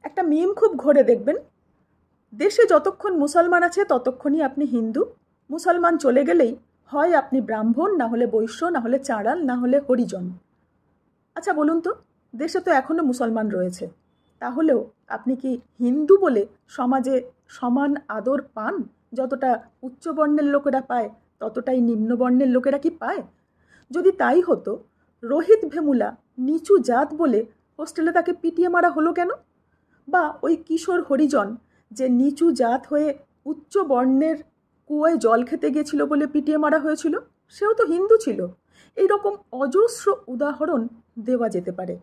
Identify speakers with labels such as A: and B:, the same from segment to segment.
A: একটা মিম খুব ঘুরে দেখবেন, দেশে যতক্ষণ মুসলমান আছে ততক্ষণই আপনি হিন্দু, মুসলমান চলে গেলেই হয় আপনি ব্রাহ্মণ, না হলে বৈশ্য, না হলে চাঁড়াল, না হলে হরিজন। আচ্ছা বলুন তো, দেশে তো এখনও মুসলমান রয়েছে, তাহলেও আপনি কি হিন্দু বলে সমাজে সমান আদর পান? যতটা উচ্চবর্ণের লোকেরা পায় ততটাই নিম্নবর্ণের লোকেরা কি পায়? যদি তাই হতো, রোহিত ভেমুলা নিচু জাত বলে হোস্টেলে তাকে পিটিয়ে মারা হলো কেন? বা ওই কিশোর হরিজন যে নিচু জাত হয়ে উচ্চ বর্ণের কুয়োয় জল খেতে গেছিল বলে পিটিয়ে মারা হয়েছিল, সেও তো হিন্দু ছিল। এই রকম অজস্র উদাহরণ দেওয়া যেতে পারে।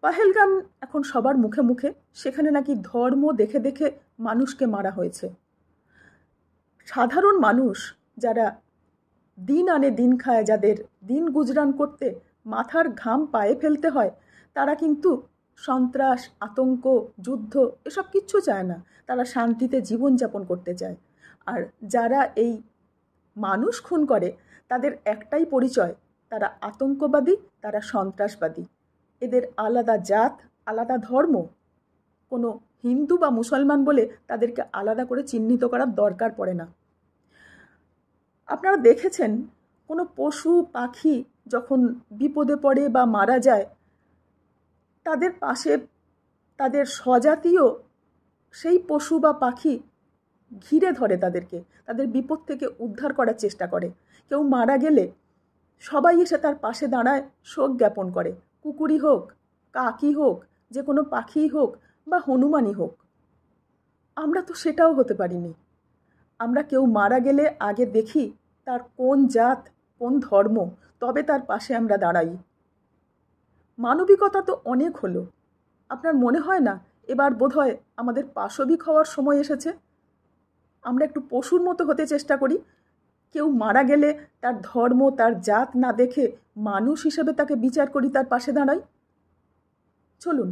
A: পাহেলগাম এখন সবার মুখে মুখে, সেখানে নাকি ধর্ম দেখে দেখে মানুষকে মারা হয়েছে। সাধারণ মানুষ যারা দিন আনে দিন খায়, যাদের দিন গুজরান করতে মাথার ঘাম পায়ে ফেলতে হয়, তারা কিন্তু সন্ত্রাস, আতঙ্ক, যুদ্ধ এসব কিচ্ছু চায় না। তারা শান্তিতে জীবনযাপন করতে চায়। আর যারা এই মানুষ খুন করে, তাদের একটাই পরিচয়, তারা আতঙ্কবাদী, তারা সন্ত্রাসবাদী। এদের আলাদা জাত, আলাদা ধর্ম, কোনো হিন্দু বা মুসলমান বলে তাদেরকে আলাদা করে চিহ্নিত করার দরকার পড়ে না। আপনারা দেখেছেন, কোনো পশু পাখি যখন বিপদে পড়ে বা মারা যায়, তাদের পাশে তাদের স্বজাতীয় সেই পশু বা পাখি ঘিরে ধরে তাদেরকে, তাদের বিপদ থেকে উদ্ধার করার চেষ্টা করে। কেউ মারা গেলে সবাই এসে তার পাশে দাঁড়ায়, শোক জ্ঞাপন করে। কুকুরই হোক, কাকই হোক, যে কোনো পাখিই হোক, বা হনুমানই হোক। আমরা তো সেটাও হতে পারিনি। আমরা কেউ মারা গেলে আগে দেখি তার কোন জাত, কোন ধর্ম, তবে তার পাশে আমরা দাঁড়াই। মানবিকতা তো অনেক হলো। আপনার মনে হয় না এবার বোধহয় আমাদের পাশবিক হওয়ার সময় এসেছে? আমরা একটু পশুর মতো হতে চেষ্টা করি। কেউ মারা গেলে তার ধর্ম, তার জাত না দেখে মানুষ হিসেবে তাকে বিচার করি, তার পাশে দাঁড়াই। চলুন,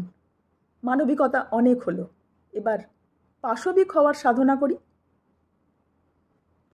A: মানবিকতা অনেক হলো, এবার পাশবিক হওয়ার সাধনা করি।